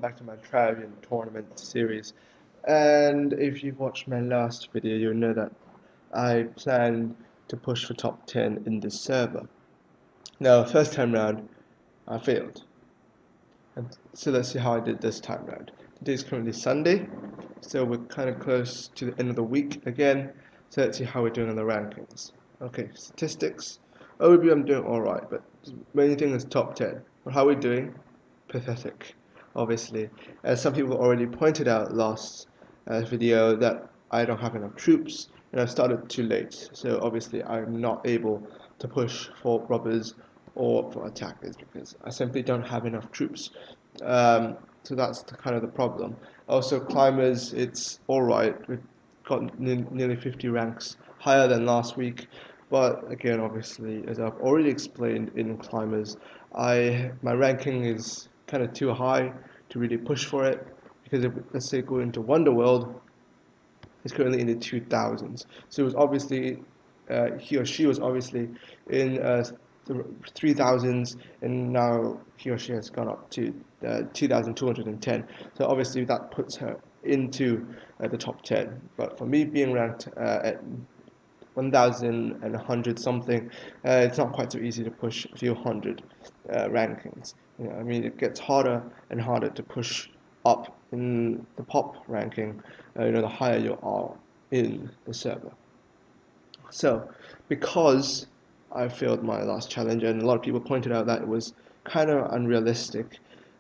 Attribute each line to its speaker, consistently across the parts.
Speaker 1: Back to my Travian Tournament series, and if you've watched my last video, you'll know that I plan to push for top 10 in this server. Now, first time round, I failed, and so let's see how I did this time round. Today is currently Sunday, so we're kind of close to the end of the week again, so let's see how we're doing on the rankings. Okay, statistics. Overview, I'm doing alright, but main thing is top 10. But how are we doing? Pathetic, obviously. As some people already pointed out last video that I don't have enough troops and I've started too late. So obviously I'm not able to push for robbers or for attackers because I simply don't have enough troops. So that's kind of the problem. Also climbers, it's alright. We've got nearly 50 ranks higher than last week. But again, obviously, as I've already explained in climbers, my ranking is kind of too high to really push for it, because if, let's say, go into Wonderworld, it's currently in the 2000s. So it was obviously he or she was obviously in the 3000s, and now he or she has gone up to 2210. So obviously that puts her into the top 10. But for me, being ranked at 1,100 something, it's not quite so easy to push a few hundred rankings. I mean, it gets harder and harder to push up in the pop ranking, the higher you are in the server. So, because I failed my last challenge, and a lot of people pointed out that it was kind of unrealistic,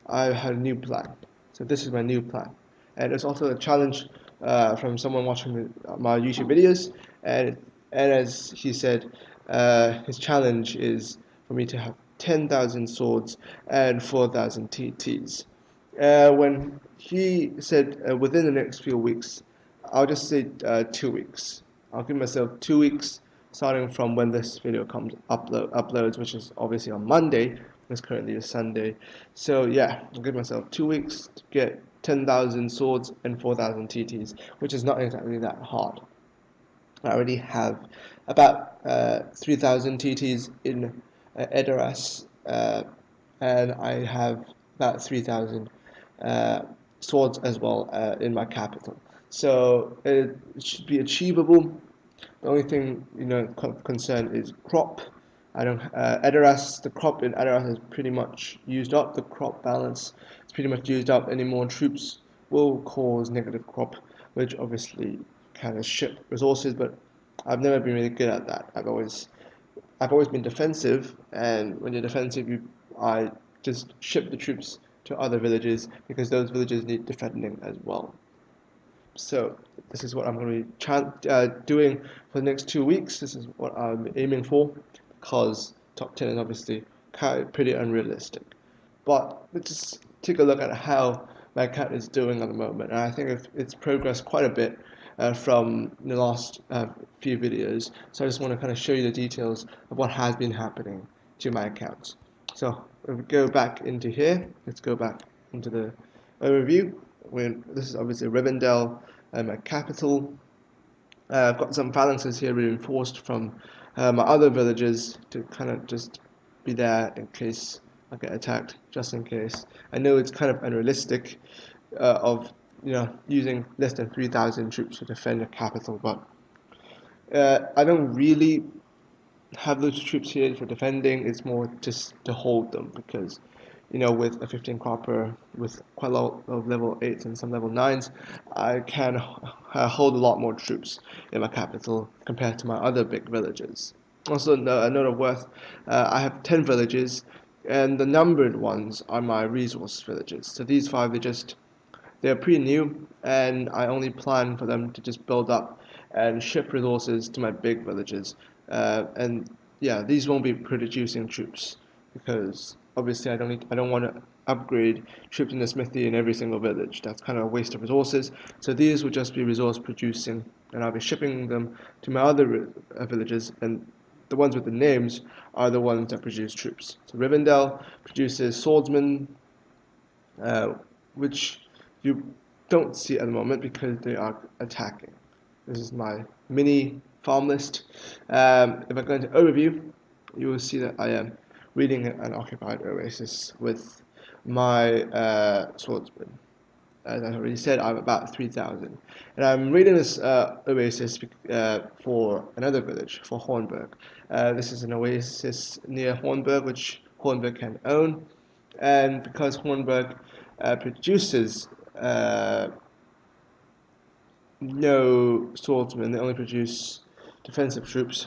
Speaker 1: I had a new plan. So this is my new plan, and it's also a challenge from someone watching my YouTube videos, and as he said, his challenge is for me to have 10,000 swords and 4,000 TTs. When he said within the next few weeks, I'll just say 2 weeks. I'll give myself 2 weeks starting from when this video comes uploads, which is obviously on Monday. It's currently a Sunday. So yeah, I'll give myself 2 weeks to get 10,000 swords and 4,000 TTs, which is not exactly that hard. I already have about 3,000 TTs in Edoras, and I have about 3,000 swords as well in my capital. So it should be achievable. The only thing concern is crop. I don't Edoras, the crop in Edoras is pretty much used up. The crop balance is pretty much used up. Any more troops will cause negative crop, which obviously kind of ship resources, but I've never been really good at that. I've always been defensive, and when you're defensive, I just ship the troops to other villages because those villages need defending as well. So this is what I'm going to be doing for the next 2 weeks. This is what I'm aiming for, because top 10 is obviously pretty unrealistic. But let's just take a look at how my account is doing at the moment, and I think it's progressed quite a bit from the last few videos. So I just want to kind of show you the details of what has been happening to my accounts. So if we go back into here, let's go back into the overview. This is obviously Rivendell, my capital. I've got some phalanxes here reinforced from my other villages to kind of just be there in case I get attacked, just in case. I know it's kind of unrealistic of using less than 3,000 troops to defend a capital, but I don't really have those troops here for defending. It's more just to hold them, because with a 15 cropper, with quite a lot of level 8s and some level 9s, I can hold a lot more troops in my capital compared to my other big villages. Also, a note of worth, I have 10 villages, and the numbered ones are my resource villages. So these 5, they're pretty new, and I only plan for them to just build up and ship resources to my big villages. And yeah, these won't be producing troops, because obviously I don't want to upgrade troops in the smithy in every single village. That's kind of a waste of resources. So these will just be resource producing, and I'll be shipping them to my other villages, and the ones with the names are the ones that produce troops. So Rivendell produces swordsmen, which you don't see at the moment because they are attacking. This is my mini farm list. If I go into overview, you will see that I am reading an occupied oasis with my swordsmen. As I already said, I'm about 3,000. And I'm reading this oasis for another village, for Hornburg. This is an oasis near Hornburg, which Hornburg can own. And because Hornburg produces no swordsmen, they only produce defensive troops.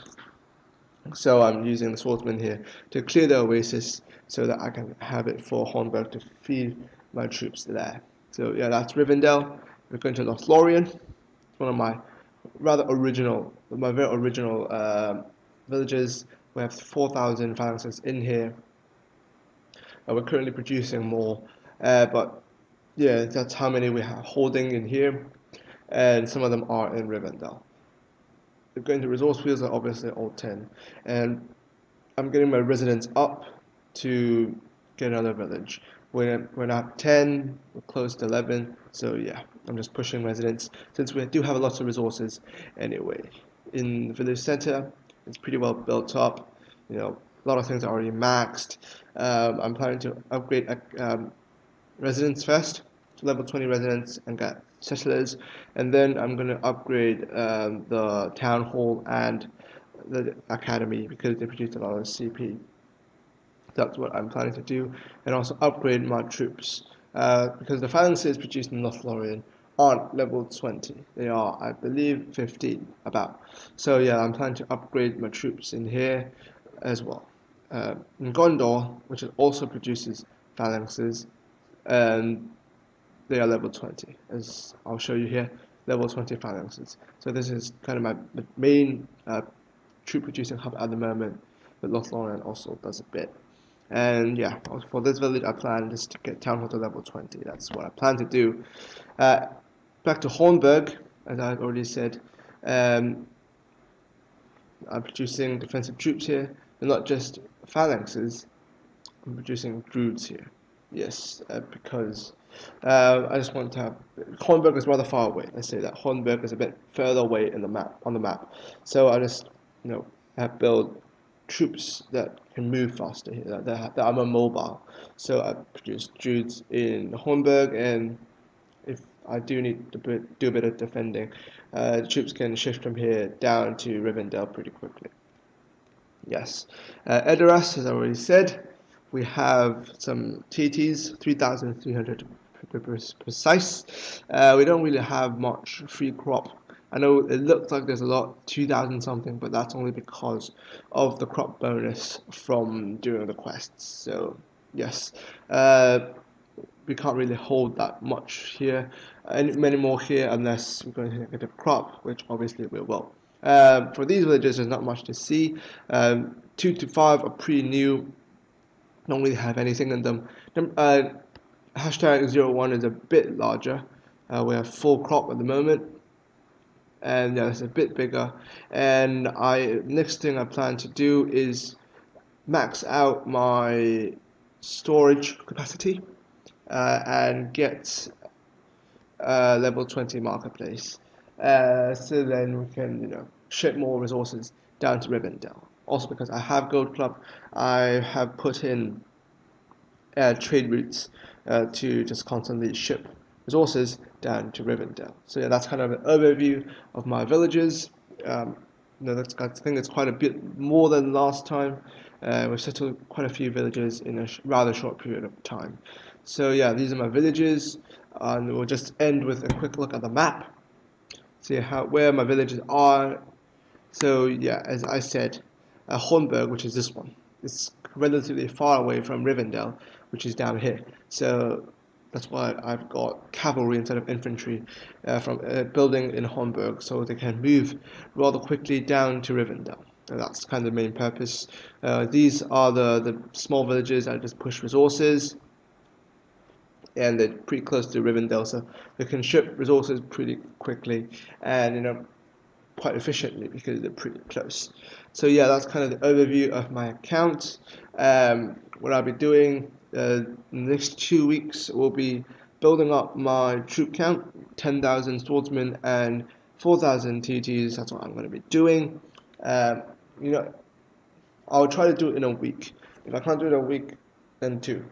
Speaker 1: So I'm using the swordsman here to clear the oasis so that I can have it for Hornburg to feed my troops there. So yeah, that's Rivendell. We're going to Lothlorien. It's one of my very original villages. We have 4,000 phalanxes in here. We're currently producing more, but yeah, that's how many we have holding in here, and some of them are in Rivendell. We're going to resource fields are obviously all 10, and I'm getting my residents up to get another village. We're not 10, we're close to 11, so yeah, I'm just pushing residents since we do have lots of resources anyway. In the village center, it's pretty well built up. You know, a lot of things are already maxed. I'm planning to upgrade residents first, to level 20 residents, and get settlers, and then I'm going to upgrade the town hall and the academy because they produce a lot of CP. That's what I'm planning to do, and also upgrade my troops because the phalanxes produced in Lothlorien aren't level 20. They are, I believe, 15 about. So yeah, I'm planning to upgrade my troops in here as well. In Gondor, which also produces phalanxes, and they are level 20, as I'll show you here, level 20 phalanxes. So this is kind of my main troop producing hub at the moment, but Lothlorien also does a bit. And yeah, for this village, I plan just to get town hall to level 20. That's what I plan to do. Back to Hornburg, as I've already said, I'm producing defensive troops here, and not just phalanxes. I'm producing druids here. Yes, because I just want to have Hornburg is rather far away. Let's say that Hornburg is a bit further away in the map on the map. So I just have built troops that can move faster here, that are more mobile. So I produce druids in Hornburg, and if I do need to do a bit of defending, troops can shift from here down to Rivendell pretty quickly. Yes, Edoras, as I already said, we have some TTs, 3,300 to be precise. We don't really have much free crop. I know it looks like there's a lot, 2,000 something, but that's only because of the crop bonus from doing the quests. So yes, we can't really hold that much here, and many more here unless we're going to get a crop, which obviously we will. For these villages, there's not much to see. 2 to 5 are pretty new, don't really have anything in them. Hashtag 01 is a bit larger. We have full crop at the moment, and yeah, it's a bit bigger. And next thing I plan to do is max out my storage capacity and get level 20 marketplace. So then we can ship more resources down to Rivendell. Also because I have Gold Club, I have put in trade routes to just constantly ship resources down to Rivendell. So yeah, that's kind of an overview of my villages. I think it's quite a bit more than last time. We've settled quite a few villages in a rather short period of time. So yeah, these are my villages, and we'll just end with a quick look at the map, see where my villages are. So yeah, as I said, Hornburg, which is this one, it's relatively far away from Rivendell, which is down here. So that's why I've got cavalry instead of infantry from building in Hornburg, so they can move rather quickly down to Rivendell. And that's kind of the main purpose. These are the small villages I just push resources, and they're pretty close to Rivendell, so they can ship resources pretty quickly and quite efficiently because they're pretty close. So yeah, that's kind of the overview of my account. What I'll be doing in the next 2 weeks will be building up my troop count, 10,000 swordsmen and 4,000 TTs. That's what I'm going to be doing. I'll try to do it in a week. If I can't do it in a week, then 2.